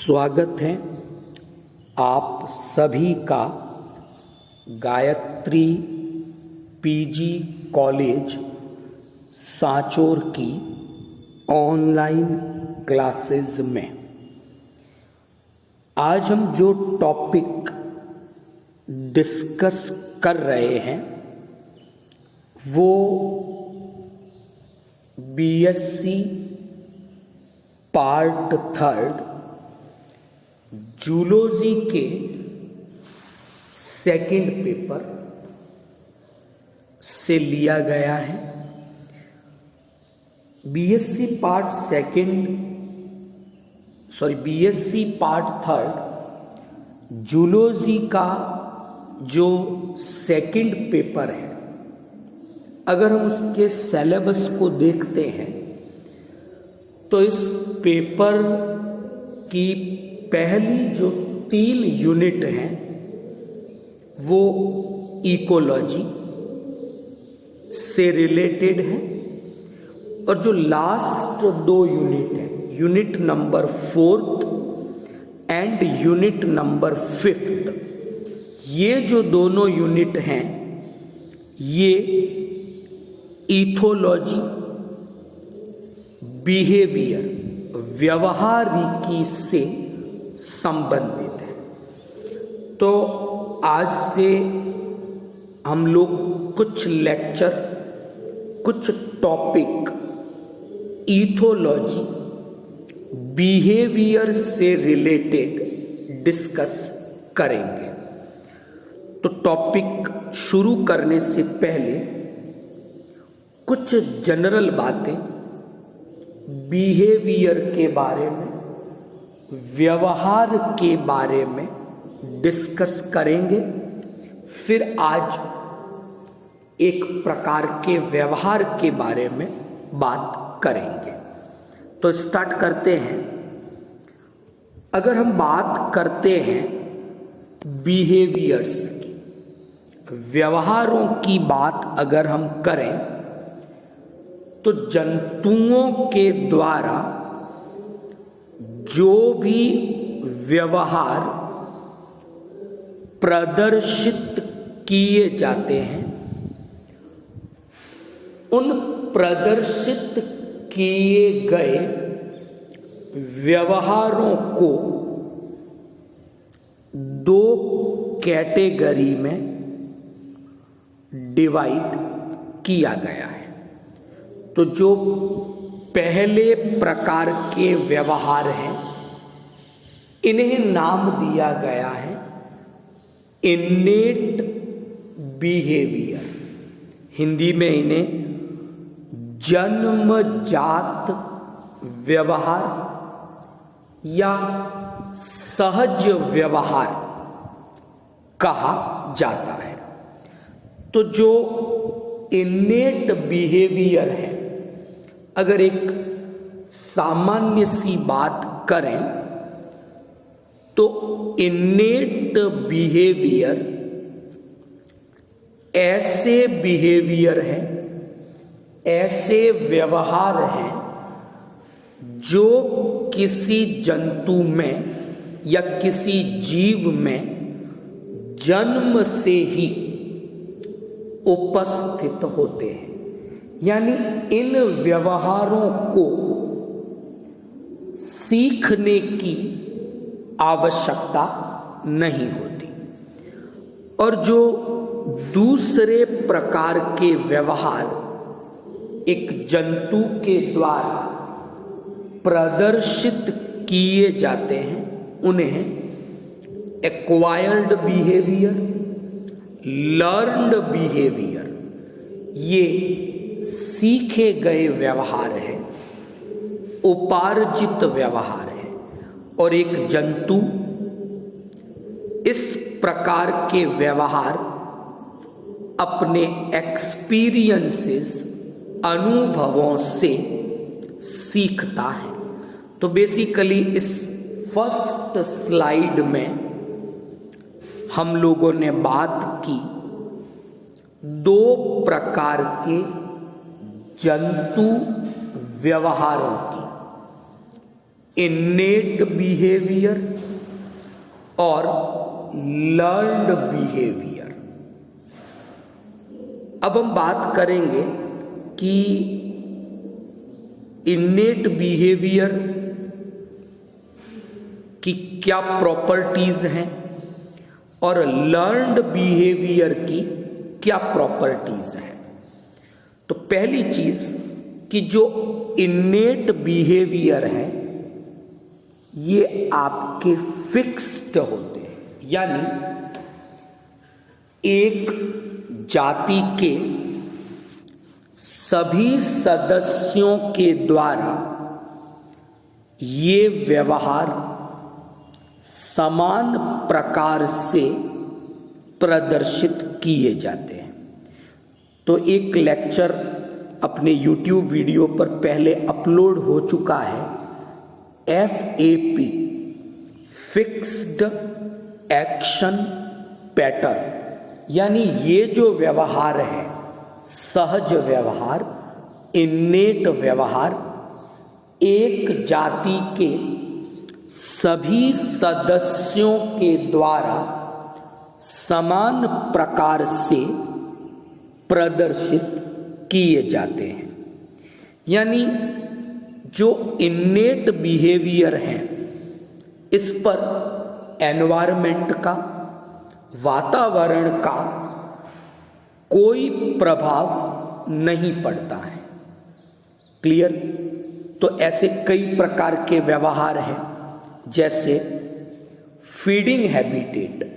स्वागत है आप सभी का गायत्री पीजी कॉलेज सांचौर की ऑनलाइन क्लासेस में। आज हम जो टॉपिक डिस्कस कर रहे हैं वो बीएससी पार्ट 3 जूलॉजी के सेकंड पेपर से लिया गया है। बीएससी पार्ट 3 जूलॉजी का जो सेकंड पेपर है, अगर हम उसके सिलेबस को देखते हैं तो इस पेपर की पहली जो 3 यूनिट हैं वो इकोलॉजी से रिलेटेड है, और जो लास्ट 2 यूनिट है, unit number 4 and unit number 5, ये जो दोनों यूनिट हैं ये इथोलॉजी, बिहेवियर, व्यवहारिकी से संबंधित है। तो आज से हम लोग कुछ लेक्चर, कुछ टॉपिक इथोलॉजी, बिहेवियर से रिलेटेड डिस्कस करेंगे। तो टॉपिक शुरू करने से पहले कुछ जनरल बातें बिहेवियर के बारे में, व्यवहार के बारे में डिस्कस करेंगे। फिर आज एक प्रकार के व्यवहार के बारे में बात करेंगे। तो स्टार्ट करते हैं। अगर हम बात करते हैं बिहेवियर्स की, व्यवहारों की बात अगर हम करें तो जंतुओं के द्वारा जो भी व्यवहार प्रदर्शित किए जाते हैं, उन प्रदर्शित किए गए व्यवहारों को 2 कैटेगरी में डिवाइड किया गया है। तो जो पहले प्रकार के व्यवहार हैं इन्हें नाम दिया गया है इन्नेट बिहेवियर, हिंदी में इन्हें जन्मजात व्यवहार या सहज व्यवहार कहा जाता है। तो जो इन्नेट बिहेवियर है, अगर एक सामान्य सी बात करें तो इन्नेट बिहेवियर ऐसे बिहेवियर हैं, ऐसे व्यवहार हैं जो किसी जंतु में या किसी जीव में जन्म से ही उपस्थित होते हैं। यानी इन व्यवहारों को सीखने की आवश्यकता नहीं होती, और जो दूसरे प्रकार के व्यवहार एक जंतु के द्वारा प्रदर्शित किए जाते हैं उन्हें एक्वायर्ड बिहेवियर, लर्न्ड बिहेवियर, ये सीखे गए व्यवहार है, उपार्जित व्यवहार है। और एक जंतु इस प्रकार के व्यवहार अपने एक्सपीरियंसेस, अनुभवों से सीखता है। तो बेसिकली इस फर्स्ट स्लाइड में हम लोगों ने बात की 2 प्रकार के जंतु व्यवहारों की। इन्नेट बिहेवियर और लर्न्ड बिहेवियर। अब हम बात करेंगे कि इन्नेट बिहेवियर की क्या प्रॉपर्टीज हैं और लर्न्ड बिहेवियर की क्या प्रॉपर्टीज हैं। तो पहली चीज कि जो इन्नेट बिहेवियर है ये आपके फिक्स्ड होते हैं, यानी एक जाति के सभी सदस्यों के द्वारा ये व्यवहार समान प्रकार से प्रदर्शित किए जाते हैं। तो एक लेक्चर अपने YouTube वीडियो पर पहले अपलोड हो चुका है, FAP फिक्स्ड एक्शन पैटर्न, यानी ये जो व्यवहार है, सहज व्यवहार, इन्नेट व्यवहार, एक जाति के सभी सदस्यों के द्वारा समान प्रकार से प्रदर्शित किए जाते हैं। यानी जो इन्नेट बिहेवियर है इस पर एनवायरमेंट का, वातावरण का कोई प्रभाव नहीं पड़ता है। क्लियर? तो ऐसे कई प्रकार के व्यवहार हैं, जैसे फीडिंग हैबिटेट,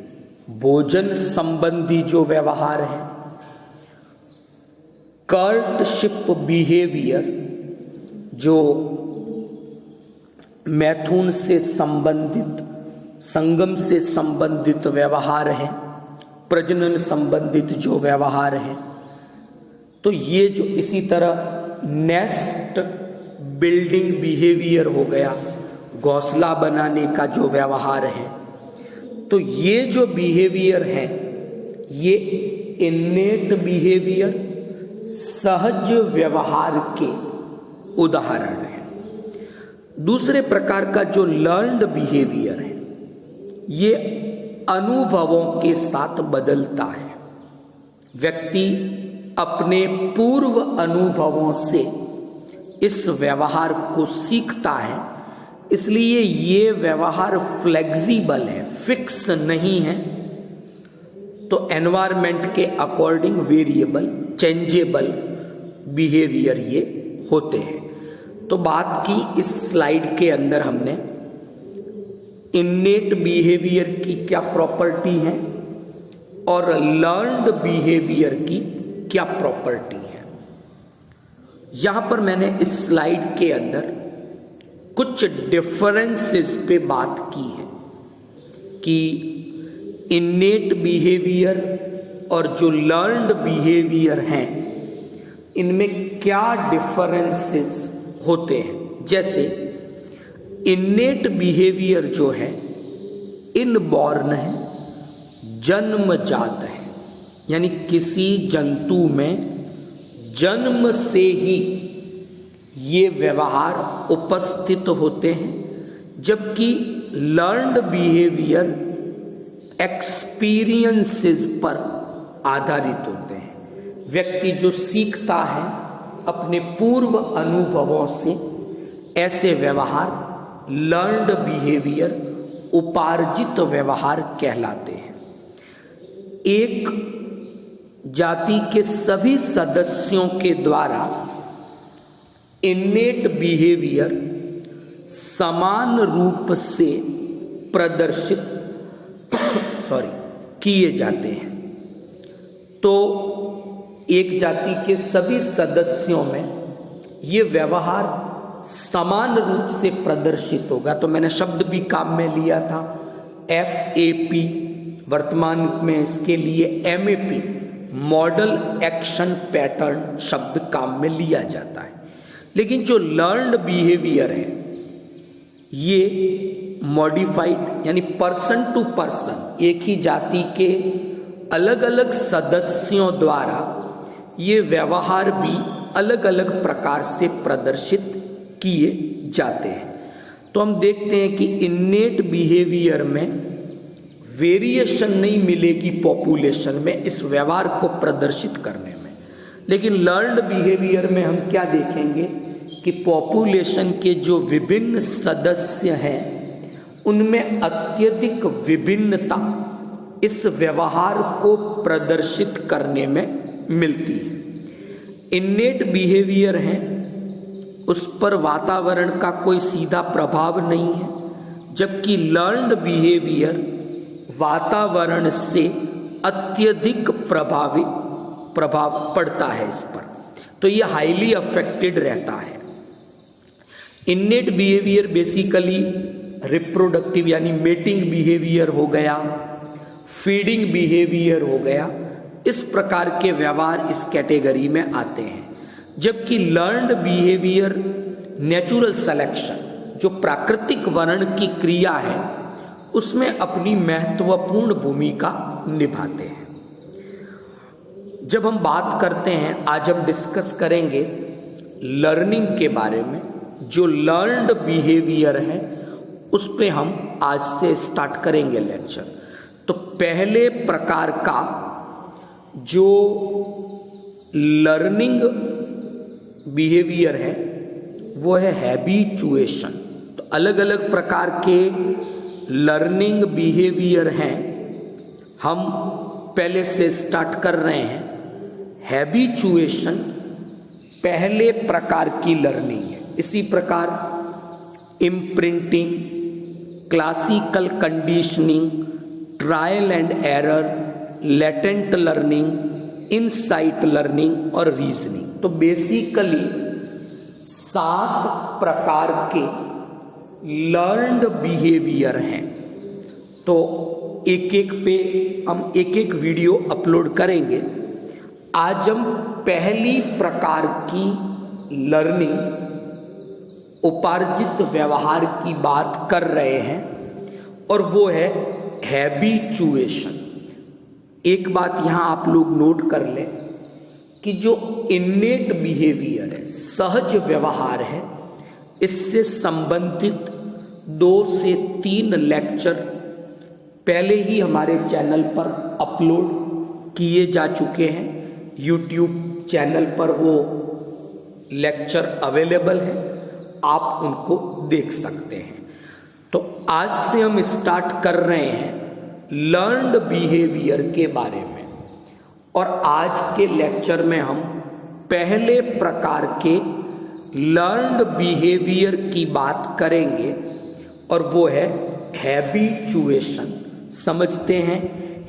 भोजन संबंधी जो व्यवहार है, कर्टशिप बिहेवियर जो मैथुन से संबंधित, संगम से संबंधित व्यवहार है, प्रजनन संबंधित जो व्यवहार है, तो ये जो इसी तरह नेस्ट बिल्डिंग बिहेवियर हो गया, घोंसला बनाने का जो व्यवहार है, तो ये जो बिहेवियर है ये इन्नेट बिहेवियर, सहज व्यवहार के उदाहरण है। दूसरे प्रकार का जो लर्न्ड बिहेवियर है ये अनुभवों के साथ बदलता है। व्यक्ति अपने पूर्व अनुभवों से इस व्यवहार को सीखता है, इसलिए ये व्यवहार फ्लेक्सिबल है, फिक्स नहीं है। तो एनवायरमेंट के अकॉर्डिंग वेरिएबल, चेंजेबल बिहेवियर ये होते हैं। तो बात की इस स्लाइड के अंदर हमने इन्नेट बिहेवियर की क्या प्रॉपर्टी है और लर्न्ड बिहेवियर की क्या प्रॉपर्टी है। यहां पर मैंने इस स्लाइड के अंदर कुछ डिफरेंसेस पे बात की है कि इन्नेट बिहेवियर और जो लर्न्ड बिहेवियर हैं इनमें क्या डिफरेंसेस होते हैं। जैसे इन्नेट बिहेवियर जो है इनबॉर्न है, जन्मजात है, यानी किसी जंतु में जन्म से ही ये व्यवहार उपस्थित होते हैं, जबकि लर्न्ड बिहेवियर एक्सपीरियंसेस पर आधारित होते हैं। व्यक्ति जो सीखता है अपने पूर्व अनुभवों से, ऐसे व्यवहार लर्न्ड बिहेवियर, उपार्जित व्यवहार कहलाते हैं। एक जाति के सभी सदस्यों के द्वारा इन्नेट बिहेवियर समान रूप से प्रदर्शित किए जाते हैं। तो एक जाति के सभी सदस्यों में ये व्यवहार समान रूप से प्रदर्शित होगा। तो मैंने शब्द भी काम में लिया था, FAP, वर्तमान में इसके लिए MAP, मॉडल एक्शन पैटर्न शब्द काम में लिया जाता है। लेकिन जो लर्न्ड बिहेवियर है ये मॉडिफाइड, यानी पर्सन टू पर्सन, एक ही जाति के अलग अलग सदस्यों द्वारा ये व्यवहार भी अलग अलग प्रकार से प्रदर्शित किए जाते हैं। तो हम देखते हैं कि इन्नेट बिहेवियर में वेरिएशन नहीं मिलेगी पॉपुलेशन में इस व्यवहार को प्रदर्शित करने में, लेकिन लर्न्ड बिहेवियर में हम क्या देखेंगे कि पॉपुलेशन के जो विभिन्न सदस्य हैं उनमें अत्यधिक विभिन्नता इस व्यवहार को प्रदर्शित करने में मिलती है। इन्नेट बिहेवियर है, उस पर वातावरण का कोई सीधा प्रभाव नहीं है, जबकि लर्न्ड बिहेवियर वातावरण से अत्यधिक प्रभाव पड़ता है इस पर, तो ये हाईली अफेक्टेड रहता है। इन्नेट बिहेवियर बेसिकली रिप्रोडक्टिव यानी मेटिंग बिहेवियर हो गया, फीडिंग बिहेवियर हो गया, इस प्रकार के व्यवहार इस कैटेगरी में आते हैं। जबकि लर्न्ड बिहेवियर नेचुरल सिलेक्शन जो प्राकृतिक वर्ण की क्रिया है उसमें अपनी महत्वपूर्ण भूमिका निभाते हैं। जब हम बात करते हैं, आज हम डिस्कस करेंगे लर्निंग के बारे में। जो लर्न्ड बिहेवियर है उस पे हम आज से स्टार्ट करेंगे लेक्चर। तो पहले प्रकार का जो लर्निंग बिहेवियर है वो है हैबिचुएशन। तो अलग अलग प्रकार के लर्निंग बिहेवियर हैं, हम पहले से स्टार्ट कर रहे हैं। हैबिचुएशन पहले प्रकार की लर्निंग है। इसी प्रकार imprinting, classical conditioning, trial and error, latent learning, insight learning और रीजनिंग। तो बेसिकली 7 प्रकार के लर्न्ड बिहेवियर हैं। तो एक एक पे हम एक एक वीडियो अपलोड करेंगे। आज हम पहली प्रकार की लर्निंग उपार्जित व्यवहार की बात कर रहे हैं और वो है हैबिचुएशन। एक बात यहाँ आप लोग नोट कर लें कि जो इन्नेट बिहेवियर है, सहज व्यवहार है, इससे संबंधित 2 से 3 लेक्चर पहले ही हमारे चैनल पर अपलोड किए जा चुके हैं। यूट्यूब चैनल पर वो लेक्चर अवेलेबल है, आप उनको देख सकते हैं। तो आज से हम स्टार्ट कर रहे हैं लर्न्ड बिहेवियर के बारे में, और आज के लेक्चर में हम पहले प्रकार के लर्न्ड बिहेवियर की बात करेंगे और वो है हैबिचुएशन। समझते हैं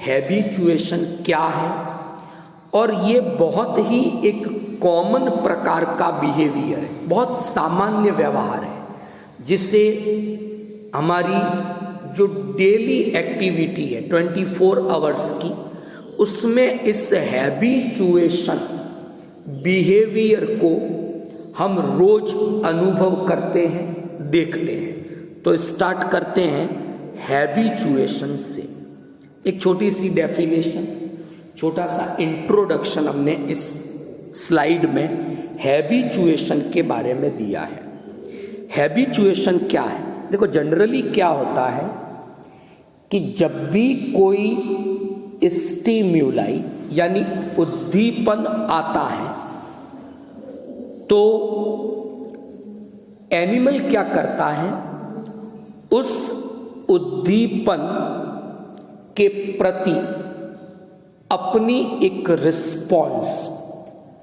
हैबिचुएशन क्या है, और ये बहुत ही एक कॉमन प्रकार का बिहेवियर है, बहुत सामान्य व्यवहार है, जिसे हमारी जो डेली एक्टिविटी है 24 आवर्स की, उसमें इस हैबिचुएशन बिहेवियर को हम रोज अनुभव करते हैं, देखते हैं। तो स्टार्ट करते हैं हैबिचुएशन से। एक छोटी सी डेफिनेशन, छोटा सा इंट्रोडक्शन हमने इस स्लाइड में हैबिचुएशन के बारे में दिया है। हैबिचुएशन क्या है? देखो, जनरली क्या होता है कि जब भी कोई स्टिम्युलाई यानी उद्दीपन आता है तो एनिमल क्या करता है, उस उद्दीपन के प्रति अपनी एक रिस्पॉन्स,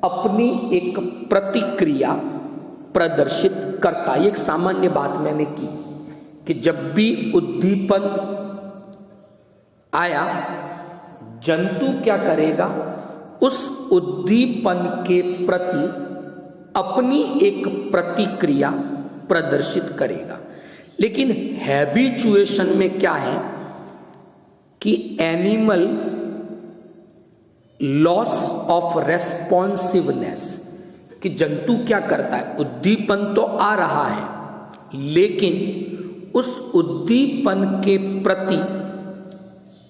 अपनी एक प्रतिक्रिया प्रदर्शित करता है। एक सामान्य बात मैंने की कि जब भी उद्दीपन आया, जंतु क्या करेगा, उस उद्दीपन के प्रति अपनी एक प्रतिक्रिया प्रदर्शित करेगा। लेकिन हैबिचुएशन में क्या है कि एनिमल लॉस ऑफ रेस्पॉन्सिवनेस, कि जंतु क्या करता है, उद्दीपन तो आ रहा है लेकिन उस उद्दीपन के प्रति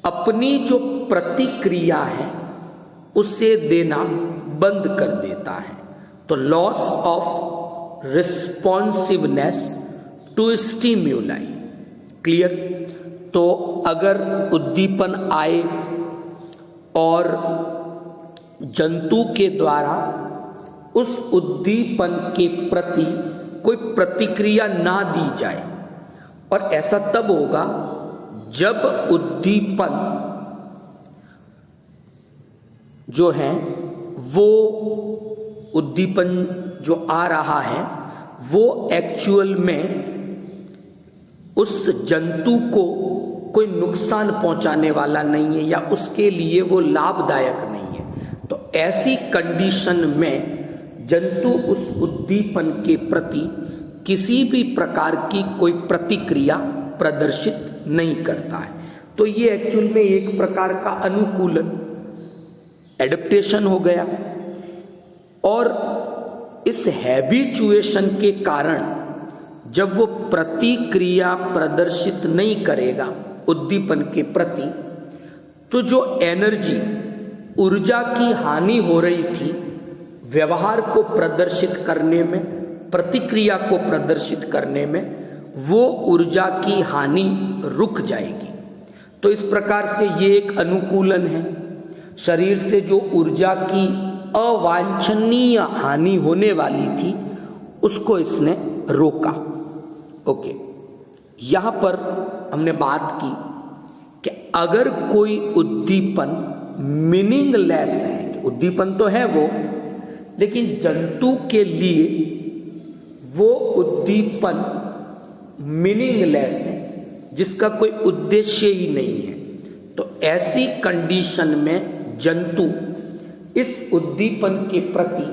अपनी जो प्रतिक्रिया है उसे देना बंद कर देता है। तो loss of responsiveness to stimuli. Clear? तो अगर उद्दीपन आए और जंतु के द्वारा उस उद्दीपन के प्रति कोई प्रतिक्रिया ना दी जाए, और ऐसा तब होगा जब उद्दीपन जो है वो उद्दीपन जो आ रहा है वो एक्चुअल में उस जंतु को कोई नुकसान पहुंचाने वाला नहीं है या उसके लिए वो लाभदायक नहीं है। तो ऐसी कंडीशन में जंतु उस उद्दीपन के प्रति किसी भी प्रकार की कोई प्रतिक्रिया प्रदर्शित नहीं करता है। तो ये एक्चुअल में एक प्रकार का अनुकूलन, एडेप्टेशन हो गया। और इस हैबिचुएशन के कारण जब वो प्रतिक्रिया प्रदर्शित नहीं करेगा उद्दीपन के प्रति, तो जो एनर्जी, ऊर्जा की हानि हो रही थी व्यवहार को प्रदर्शित करने में, प्रतिक्रिया को प्रदर्शित करने में, वो ऊर्जा की हानि रुक जाएगी। तो इस प्रकार से ये एक अनुकूलन है। शरीर से जो ऊर्जा की अवांछनीय हानि होने वाली थी उसको इसने रोका। ओके, यहां पर हमने बात की कि अगर कोई उद्दीपन मीनिंगलेस है, उद्दीपन तो है वो, लेकिन जंतु के लिए वो उद्दीपन मीनिंगलेस है, जिसका कोई उद्देश्य ही नहीं है, तो ऐसी कंडीशन में जंतु इस उद्दीपन के प्रति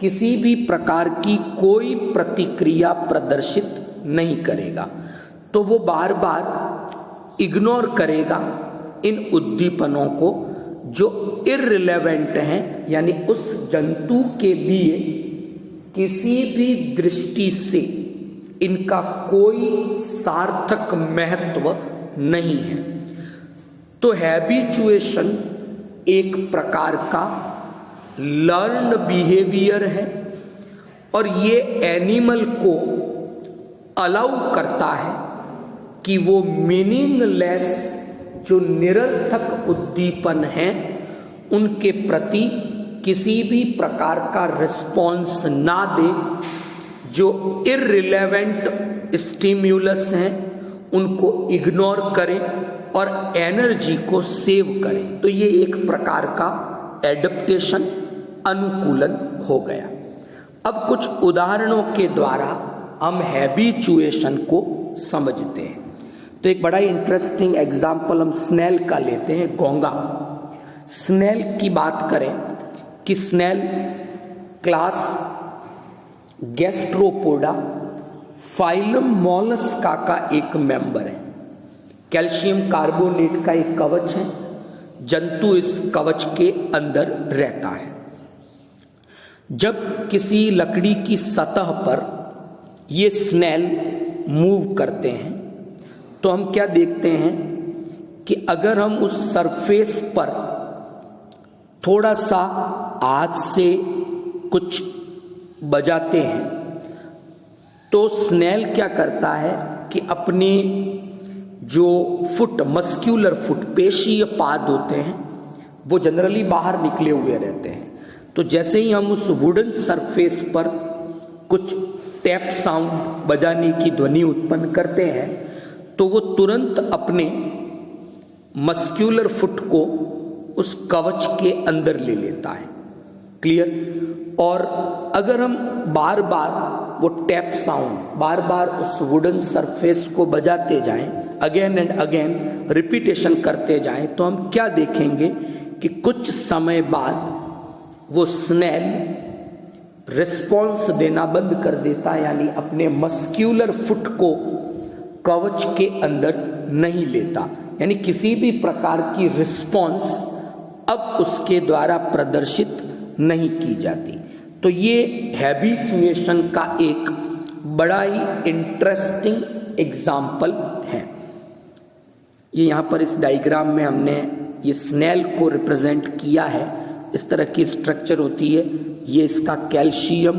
किसी भी प्रकार की कोई प्रतिक्रिया प्रदर्शित नहीं करेगा। तो वो बार बार इग्नोर करेगा इन उद्दीपनों को जो इररिलेवेंट हैं, यानी उस जंतु के लिए किसी भी दृष्टि से इनका कोई सार्थक महत्व नहीं है। तो हैबिचुएशन एक प्रकार का लर्न्ड बिहेवियर है और ये एनिमल को अलाउ करता है कि वो मीनिंगलेस जो निरर्थक उद्दीपन हैं उनके प्रति किसी भी प्रकार का रिस्पॉन्स ना दे, जो इररिलेवेंट स्टिम्युलस हैं उनको इग्नोर करें और एनर्जी को सेव करें। तो ये एक प्रकार का एडप्टेशन, अनुकूलन हो गया। अब कुछ उदाहरणों के द्वारा हम हैबिचुएशन को समझते हैं। तो एक बड़ा इंटरेस्टिंग एग्जाम्पल हम स्नेल का लेते हैं, घोंगा। स्नेल की बात करें कि snail class gastropoda phylum mollusca का एक मेंबर है। कैल्शियम कार्बोनेट का एक कवच है, जंतु इस कवच के अंदर रहता है। जब किसी लकड़ी की सतह पर ये स्नेल मूव करते हैं तो हम क्या देखते हैं कि अगर हम उस सरफेस पर थोड़ा सा हाथ से कुछ बजाते हैं तो स्नेल क्या करता है कि अपने जो फुट, मस्क्यूलर फुट, पेशीय पाद होते हैं वो जनरली बाहर निकले हुए रहते हैं। तो जैसे ही हम उस वुडन सरफेस पर कुछ टैप साउंड, बजाने की ध्वनि उत्पन्न करते हैं तो वो तुरंत अपने मस्क्यूलर फुट को उस कवच के अंदर ले लेता है। क्लियर? और अगर हम बार बार वो टैप साउंड बार बार उस वुडन सरफेस को बजाते जाएं, अगेन एंड अगेन रिपीटेशन करते जाएं, तो हम क्या देखेंगे कि कुछ समय बाद वो स्नेल रिस्पॉन्स देना बंद कर देता है, यानी अपने मस्क्यूलर फुट को कवच के अंदर नहीं लेता, यानी किसी भी प्रकार की रिस्पॉन्स अब उसके द्वारा प्रदर्शित नहीं की जाती। तो ये हैबिचुएशन का एक बड़ा ही इंटरेस्टिंग एग्जाम्पल है। ये यहाँ पर इस डायग्राम में हमने ये स्नेल को रिप्रेजेंट किया है। इस तरह की स्ट्रक्चर होती है। ये इसका कैल्शियम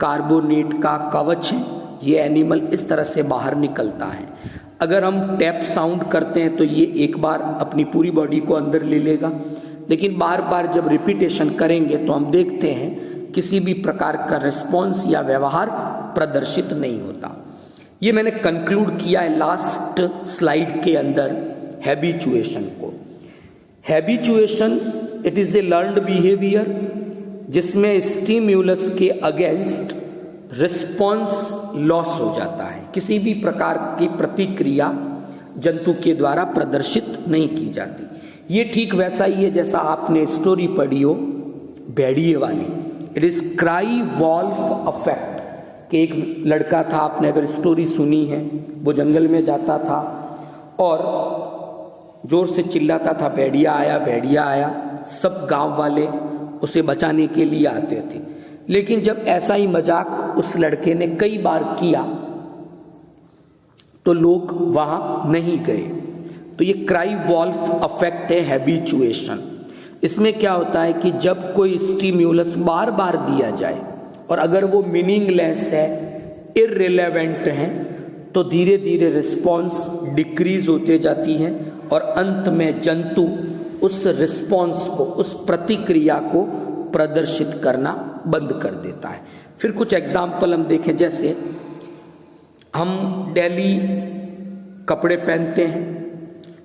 कार्बोनेट का कवच है, ये एनिमल इस तरह से बाहर निकलता है। अगर हम टैप साउंड करते हैं तो ये एक बार अपनी पूरी बॉडी को अंदर ले लेगा, लेकिन बार बार जब रिपीटेशन करेंगे तो हम देखते हैं किसी भी प्रकार का रिस्पॉन्स या व्यवहार प्रदर्शित नहीं होता। ये मैंने कंक्लूड किया है लास्ट स्लाइड के अंदर हैबिचुएशन को। Habituation it is a learned behaviour जिसमें स्टिम्युलस के अगेंस्ट रिस्पॉन्स लॉस हो जाता है। किसी भी प्रकार की प्रतिक्रिया जंतु के द्वारा प्रदर्शित नहीं की जाती। ये ठीक वैसा ही है जैसा आपने स्टोरी पढ़ी हो भेड़िए वाली, it is cry wolf effect, कि एक लड़का था, आपने अगर स्टोरी सुनी है, वो जंगल में जाता था और जोर से चिल्लाता था भेड़िया आया भेड़िया आया। सब गांव वाले उसे बचाने के लिए आते थे, लेकिन जब ऐसा ही मजाक उस लड़के ने कई बार किया तो लोग वहां नहीं गए। तो ये क्राई वॉल्फ अफेक्ट है हैबिचुएशन। इसमें क्या होता है कि जब कोई स्टिम्युलस बार बार दिया जाए और अगर वो मीनिंगलेस है, इररिलेवेंट है, तो धीरे धीरे रिस्पॉन्स डिक्रीज होते जाती है और अंत में जंतु उस रिस्पॉन्स को, उस प्रतिक्रिया को प्रदर्शित करना बंद कर देता है। फिर कुछ एग्जाम्पल हम देखें, जैसे हम डेली कपड़े पहनते हैं,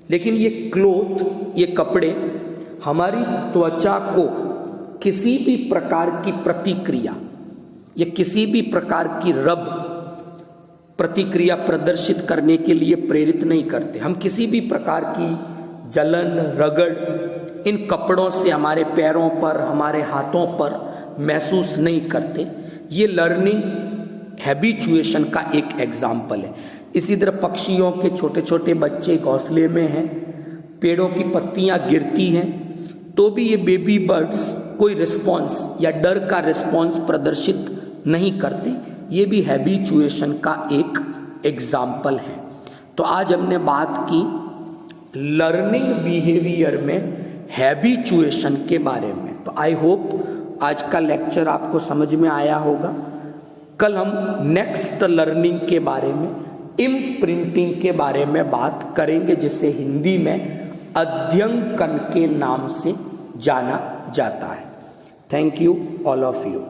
लेकिन ये क्लोथ, ये कपड़े हमारी त्वचा को किसी भी प्रकार की प्रतिक्रिया या किसी भी प्रकार की रब प्रतिक्रिया प्रदर्शित करने के लिए प्रेरित नहीं करते। हम किसी भी प्रकार की जलन, रगड़ इन कपड़ों से हमारे पैरों पर, हमारे हाथों पर महसूस नहीं करते। ये लर्निंग हैबिचुएशन का एक एग्जाम्पल है। इसी तरह पक्षियों के छोटे छोटे बच्चे घोंसले में हैं, पेड़ों की पत्तियां गिरती हैं, तो भी ये बेबी बर्ड्स कोई रिस्पॉन्स या डर का रिस्पॉन्स प्रदर्शित नहीं करते। ये भी हैबिचुएशन का एक एग्जाम्पल है। तो आज हमने बात की लर्निंग बिहेवियर में हैबिचुएशन के बारे में। तो आई होप आज का लेक्चर आपको समझ में आया होगा। कल हम नेक्स्ट लर्निंग के बारे में, इम्प्रिंटिंग के बारे में बात करेंगे, जिसे हिंदी में अध्यंकन के नाम से जाना जाता है। Thank you all of you.